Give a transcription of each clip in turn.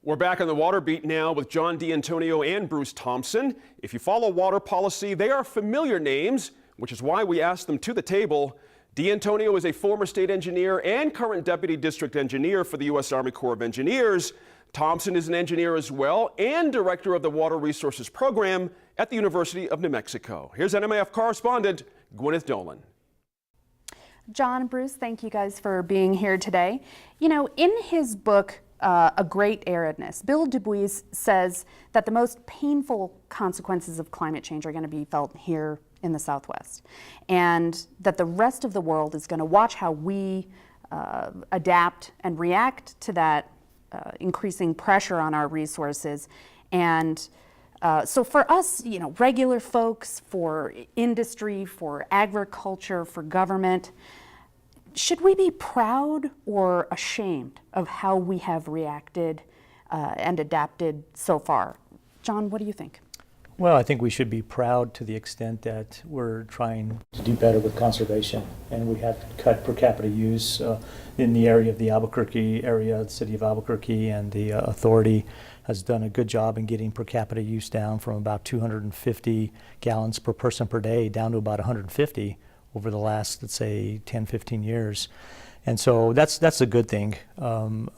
We're back on the Water Beat now with John D'Antonio and Bruce Thompson. If you follow water policy, they are familiar names, which is why we asked them to the table. D'Antonio is a former state engineer and current deputy district engineer for the U.S. Army Corps of Engineers. Thompson is an engineer as well and director of the Water Resources Program at the University of New Mexico. Here's NMAF correspondent Gwyneth Dolan. John and Bruce, thank you guys for being here today. You know, in his book, A Great Aridness, Bill Du Bois says that the most painful consequences of climate change are going to be felt here in the Southwest, and that the rest of the world is going to watch how we adapt and react to that increasing pressure on our resources. And so for us, you know, regular folks, for industry, for agriculture, for government, should we be proud or ashamed of how we have reacted and adapted so far? John, what do you think? Well, I think we should be proud to the extent that we're trying to do better with conservation, and we have cut per capita use in the area of the Albuquerque area. The city of Albuquerque and the authority has done a good job in getting per capita use down from about 250 gallons per person per day down to about 150 over the last, let's say, 10, 15 years. And so that's a good thing.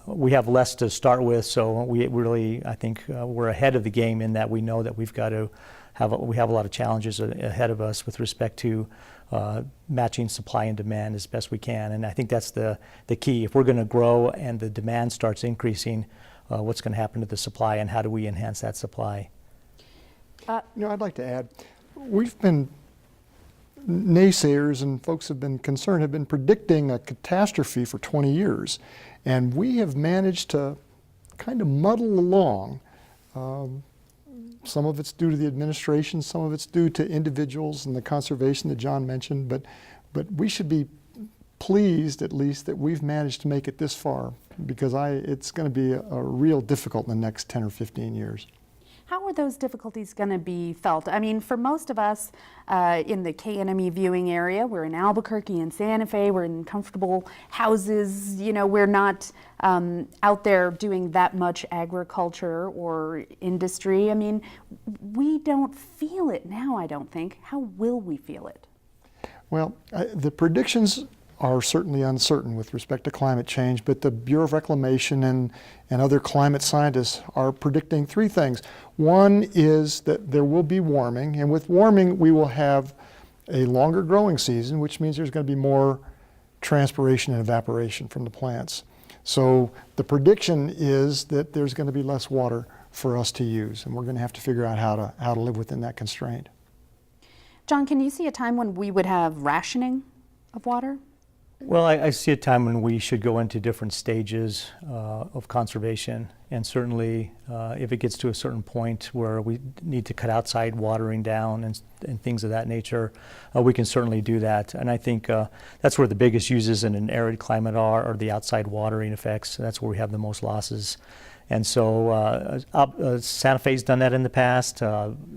We have less to start with, so we really, I think, we're ahead of the game in that we know that we have a lot of challenges ahead of us with respect to matching supply and demand as best we can. And I think that's the key. If we're going to grow and the demand starts increasing, what's going to happen to the supply, and how do we enhance that supply? You know, I'd like to add, we've been naysayers and folks have been concerned, have been predicting a catastrophe for 20 years. And we have managed to kind of muddle along. Some of it's due to the administration, some of it's due to individuals and the conservation that John mentioned, but we should be pleased at least that we've managed to make it this far, because it's going to be a real difficult in the next 10 or 15 years. How are those difficulties going to be felt? I mean, for most of us in the KNME viewing area, we're in Albuquerque and Santa Fe, we're in comfortable houses, you know, we're not out there doing that much agriculture or industry. I mean, we don't feel it now, I don't think. How will we feel it? Well, the predictions are certainly uncertain with respect to climate change, but the Bureau of Reclamation and other climate scientists are predicting three things. One is that there will be warming, and with warming we will have a longer growing season, which means there's going to be more transpiration and evaporation from the plants. So the prediction is that there's going to be less water for us to use, and we're going to have to figure out how to live within that constraint. John, can you see a time when we would have rationing of water? Well, I see a time when we should go into different stages of conservation, and certainly if it gets to a certain point where we need to cut outside watering down and things of that nature, we can certainly do that. And I think that's where the biggest uses in an arid climate are the outside watering effects. That's where we have the most losses. And so Santa Fe's done that in the past.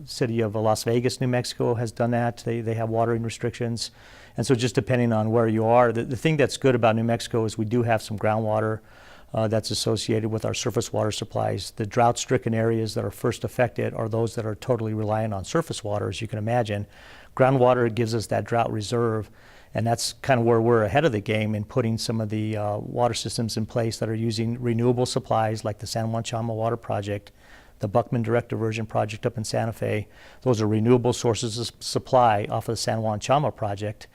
City of Las Vegas, New Mexico has done that. They have watering restrictions. And so just depending on where you are, the thing that's good about New Mexico is we do have some groundwater that's associated with our surface water supplies. The drought-stricken areas that are first affected are those that are totally reliant on surface water, as you can imagine. Groundwater gives us that drought reserve, and that's kind of where we're ahead of the game in putting some of the water systems in place that are using renewable supplies like the San Juan Chama Water Project, the Buckman Direct Diversion Project up in Santa Fe. Those are renewable sources of supply off of the San Juan Chama Project.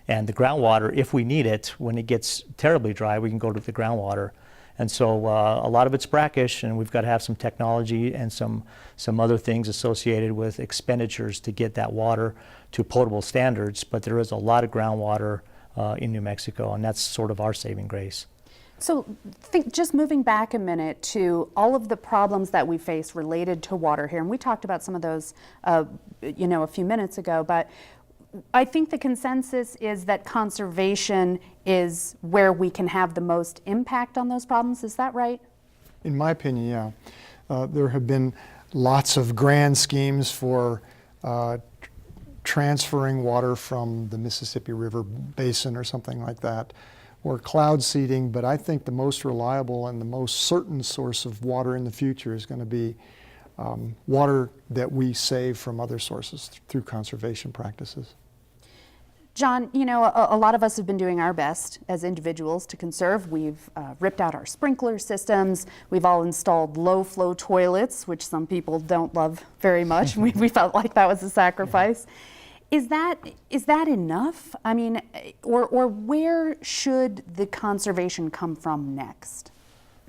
And the groundwater, if we need it, when it gets terribly dry, we can go to the groundwater. And so a lot of it's brackish, and we've got to have some technology and some other things associated with expenditures to get that water to potable standards. But there is a lot of groundwater in New Mexico, and that's sort of our saving grace. So just moving back a minute to all of the problems that we face related to water here, and we talked about some of those you know, a few minutes ago, but I think the consensus is that conservation is where we can have the most impact on those problems. Is that right? In my opinion, yeah. There have been lots of grand schemes for transferring water from the Mississippi River Basin or something like that. or cloud seeding, but I think the most reliable and the most certain source of water in the future is going to be water that we save from other sources through conservation practices. John, you know, a lot of us have been doing our best as individuals to conserve. We've ripped out our sprinkler systems. We've all installed low-flow toilets, which some people don't love very much. We felt like that was a sacrifice. Is that enough? I mean, or where should the conservation come from next?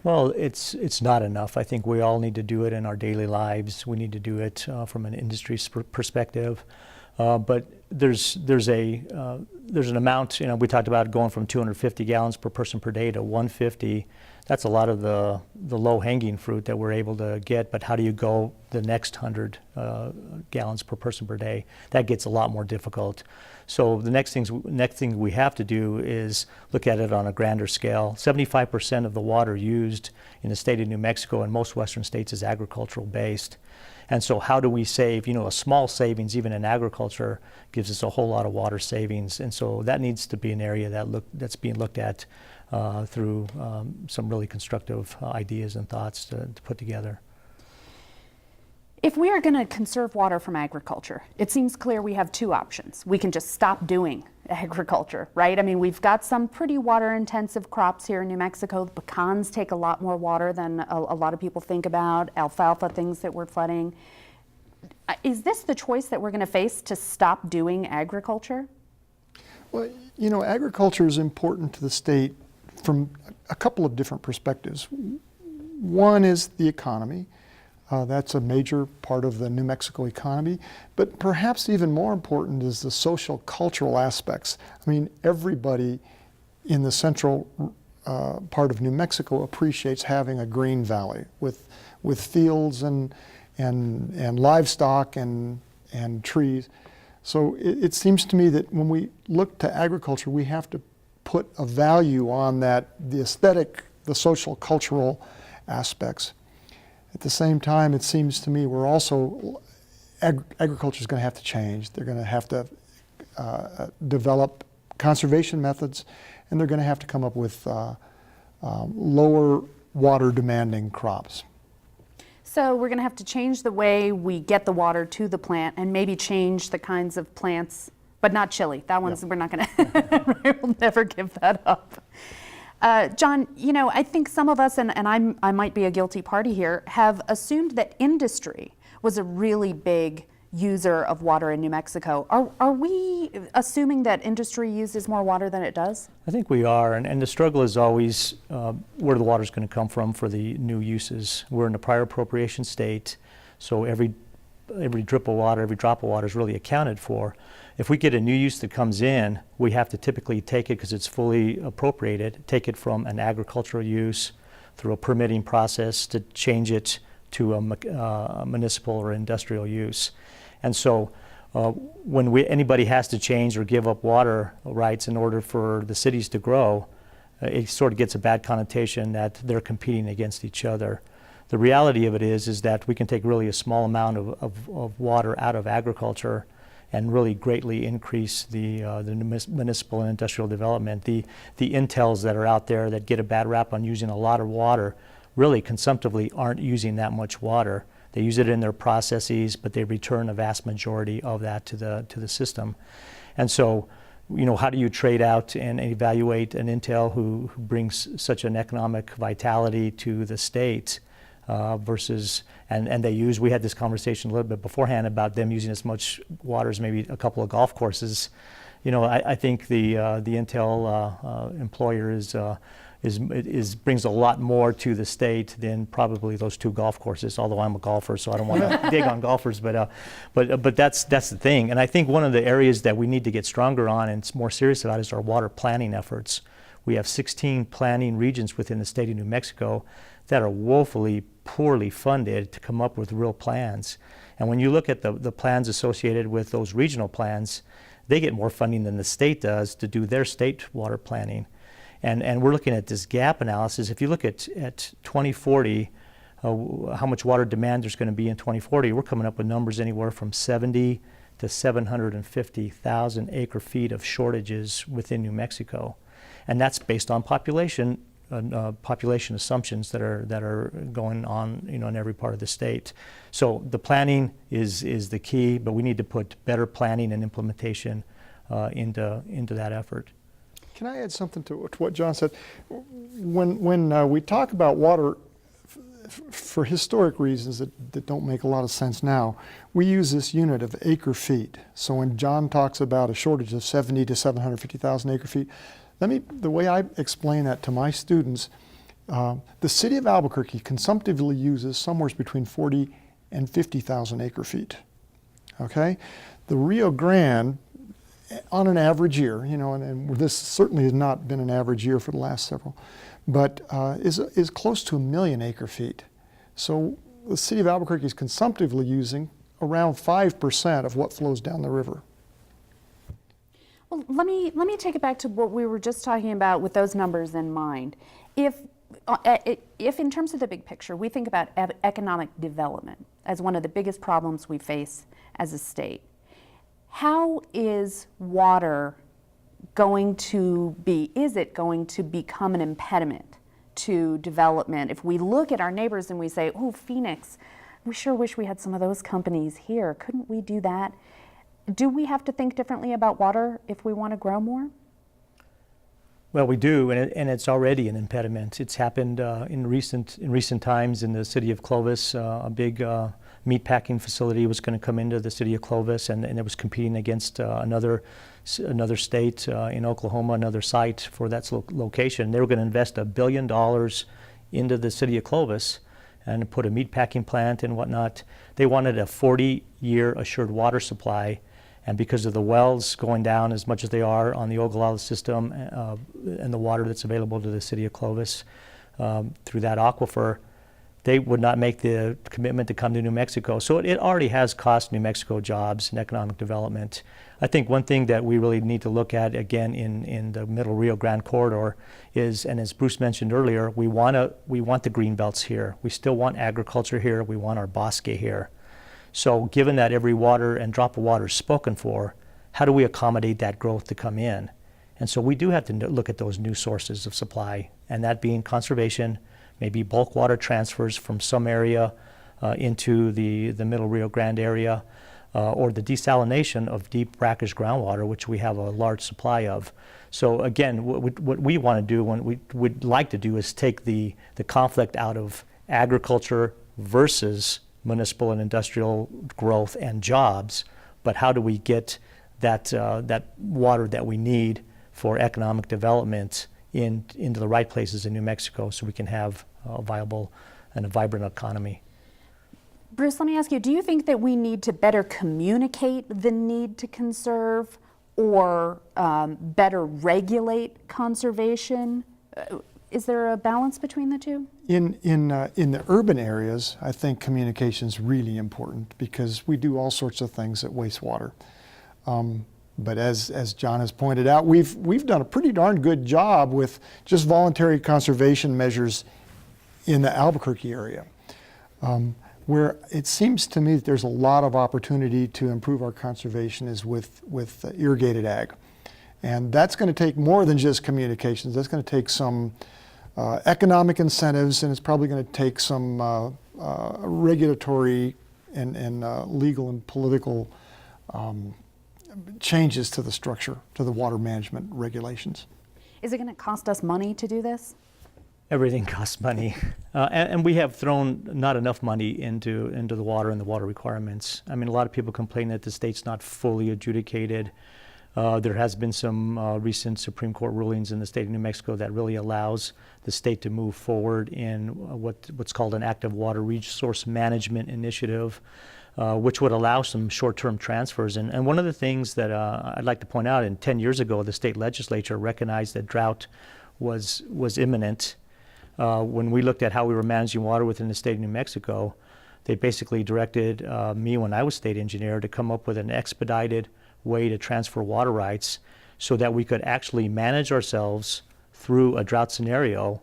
Well, it's not enough. I think we all need to do it in our daily lives. We need to do it from an industry perspective. But there's an amount, you know, we talked about going from 250 gallons per person per day to 150. That's a lot of the low-hanging fruit that we're able to get, but how do you go the next 100 gallons per person per day? That gets a lot more difficult. So the next thing we have to do is look at it on a grander scale. 75% of the water used in the state of New Mexico and most western states is agricultural based. And so how do we save, you know, a small savings even in agriculture gives us a whole lot of water savings. And so that needs to be an area that's being looked at through some really constructive ideas and thoughts to put together. If we are going to conserve water from agriculture, it seems clear we have two options. We can just stop doing agriculture, right? I mean, we've got some pretty water-intensive crops here in New Mexico. Pecans take a lot more water than a lot of people think about. Alfalfa, things that we're flooding. Is this the choice that we're going to face, to stop doing agriculture? Well, you know, agriculture is important to the state from a couple of different perspectives. One is the economy. That's a major part of the New Mexico economy. But perhaps even more important is the social cultural aspects. I mean, everybody in the central part of New Mexico appreciates having a green valley with fields and livestock and trees. So it seems to me that when we look to agriculture, we have to put a value on that, the aesthetic, the social cultural aspects. At the same time, it seems to me we're also, agriculture is going to have to change. They're going to have to develop conservation methods, and they're going to have to come up with lower water demanding crops. So we're going to have to change the way we get the water to the plant, and maybe change the kinds of plants, but not chili. That one's, we're not going to, we'll never give that up. John, you know, I think some of us, and I might be a guilty party here, have assumed that industry was a really big user of water in New Mexico. Are we assuming that industry uses more water than it does? I think we are, and the struggle is always where the water is going to come from for the new uses. We're in a prior appropriation state, so every drip of water, every drop of water is really accounted for. If we get a new use that comes in, we have to typically take it, because it's fully appropriated, take it from an agricultural use through a permitting process to change it to a municipal or industrial use. And so when anybody has to change or give up water rights in order for the cities to grow, it sort of gets a bad connotation that they're competing against each other. The reality of it is that we can take really a small amount of water out of agriculture and really greatly increase the municipal and industrial development. The intels that are out there that get a bad rap on using a lot of water really consumptively aren't using that much water. They use it in their processes, but they return a vast majority of that to the system. And so, you know, how do you trade out and evaluate an intel who brings such an economic vitality to the state versus, and we had this conversation a little bit beforehand about them using as much water as maybe a couple of golf courses. You know, I think the intel employer brings a lot more to the state than probably those two golf courses, although I'm a golfer, so I don't want to dig on golfers, but that's the thing. And I think one of the areas that we need to get stronger on and more serious about is our water planning efforts. We have 16 planning regions within the state of New Mexico that are woefully poorly funded to come up with real plans. And when you look at the plans associated with those regional plans, they get more funding than the state does to do their state water planning. And we're looking at this gap analysis. If you look at 2040, how much water demand there's going to be in 2040, we're coming up with numbers anywhere from 70 to 750,000 acre feet of shortages within New Mexico. And that's based on population assumptions that are going on, in every part of the state. So the planning is the key, but we need to put better planning and implementation into that effort. Can I add something to what John said? When we talk about water, for historic reasons that don't make a lot of sense now, we use this unit of acre feet. So when John talks about a shortage of 70 to 750,000 acre feet, the way I explain that to my students, the city of Albuquerque consumptively uses somewhere between 40 and 50,000 acre feet. Okay, the Rio Grande, on an average year, and this certainly has not been an average year for the last several, but is close to 1 million acre feet. So the city of Albuquerque is consumptively using around 5% of what flows down the river. Well, let me take it back to what we were just talking about with those numbers in mind. If in terms of the big picture, we think about economic development as one of the biggest problems we face as a state, how is water going to become an impediment to development? If we look at our neighbors and we say, oh, Phoenix, we sure wish we had some of those companies here. Couldn't we do that? Do we have to think differently about water if we want to grow more? Well, we do, and it's already an impediment. It's happened in recent times in the city of Clovis. A big meatpacking facility was going to come into the city of Clovis, and it was competing against another state in Oklahoma, another site for that location. They were going to invest $1 billion into the city of Clovis and put a meatpacking plant and whatnot. They wanted a 40-year assured water supply. And because of the wells going down as much as they are on the Ogallala system and the water that's available to the city of Clovis through that aquifer, they would not make the commitment to come to New Mexico. So it already has cost New Mexico jobs and economic development. I think one thing that we really need to look at, again, in the Middle Rio Grande corridor is, and as Bruce mentioned earlier, we want the green belts here. We still want agriculture here. We want our bosque here. So given that every water and drop of water is spoken for, how do we accommodate that growth to come in? And so we do have to look at those new sources of supply, and that being conservation, maybe bulk water transfers from some area into the Middle Rio Grande area, or the desalination of deep brackish groundwater, which we have a large supply of. So again, what we want to do, what we would like to do, is take the conflict out of agriculture versus municipal and industrial growth and jobs, but how do we get that water that we need for economic development into the right places in New Mexico so we can have a viable and a vibrant economy? Bruce, let me ask you, do you think that we need to better communicate the need to conserve or better regulate conservation? Is there a balance between the two? In the urban areas, I think communication is really important because we do all sorts of things that waste water. But as John has pointed out, we've done a pretty darn good job with just voluntary conservation measures in the Albuquerque area, where it seems to me that there's a lot of opportunity to improve our conservation is with irrigated ag. And that's going to take more than just communications. That's going to take some economic incentives, and it's probably going to take some regulatory and legal and political changes to the structure, to the water management regulations. Is it going to cost us money to do this? Everything costs money, and we have thrown not enough money into the water and the water requirements. I mean, a lot of people complain that the state's not fully adjudicated. There has been some recent Supreme Court rulings in the state of New Mexico that really allows the state to move forward in what's called an active water resource management initiative, which would allow some short-term transfers. And one of the things that I'd like to point out, 10 years ago, the state legislature recognized that drought was imminent. When we looked at how we were managing water within the state of New Mexico, they basically directed me, when I was state engineer, to come up with an expedited way to transfer water rights so that we could actually manage ourselves through a drought scenario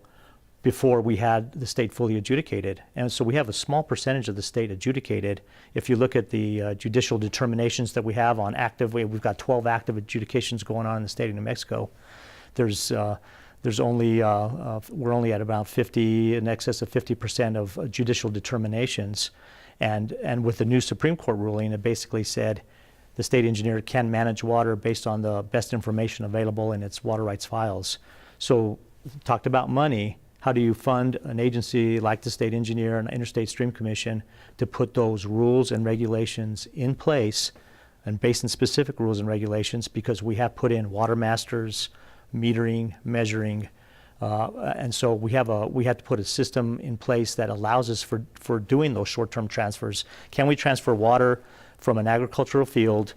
before we had the state fully adjudicated. And so we have a small percentage of the state adjudicated. If you look at the judicial determinations that we have on active, we've got 12 active adjudications going on in the state of New Mexico. there's only we're only at about 50, in excess of 50% of judicial determinations, and with the new Supreme Court ruling, it basically said the state engineer can manage water based on the best information available in its water rights files. So, talked about money. How do you fund an agency like the state engineer and Interstate Stream Commission to put those rules and regulations in place, and basin-specific rules and regulations, because we have put in water masters, metering, measuring, and so we have to put a system in place that allows us for doing those short-term transfers. Can we transfer water from an agricultural field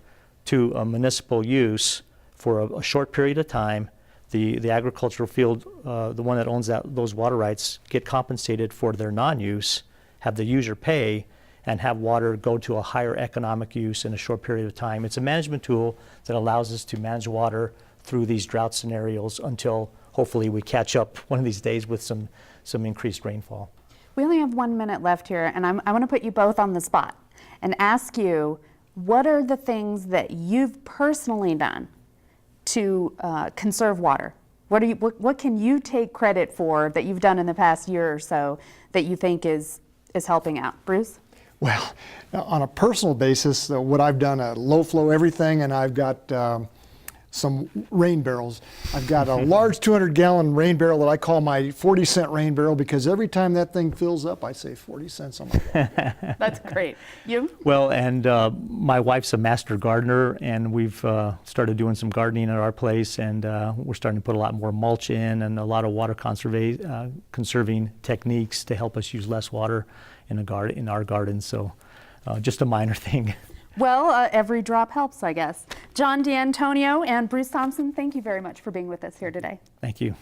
to a municipal use for a short period of time? The agricultural field, the one that owns those water rights, get compensated for their non-use, have the user pay, and have water go to a higher economic use in a short period of time. It's a management tool that allows us to manage water through these drought scenarios until hopefully we catch up one of these days with some increased rainfall. We only have 1 minute left here, and I want to put you both on the spot and ask you, what are the things that you've personally done to conserve water? What can you take credit for that you've done in the past year or so that you think is helping out? Bruce? Well, on a personal basis, what I've done, low flow everything, and I've got some rain barrels. I've got a large 200-gallon rain barrel that I call my 40-cent rain barrel, because every time that thing fills up, I save 40 cents on my water. That's great. You? Well, and my wife's a master gardener, and we've started doing some gardening at our place, and we're starting to put a lot more mulch in and a lot of water conserving techniques to help us use less water in our garden. So just a minor thing. Well, every drop helps, I guess. John D'Antonio and Bruce Thompson, thank you very much for being with us here today. Thank you.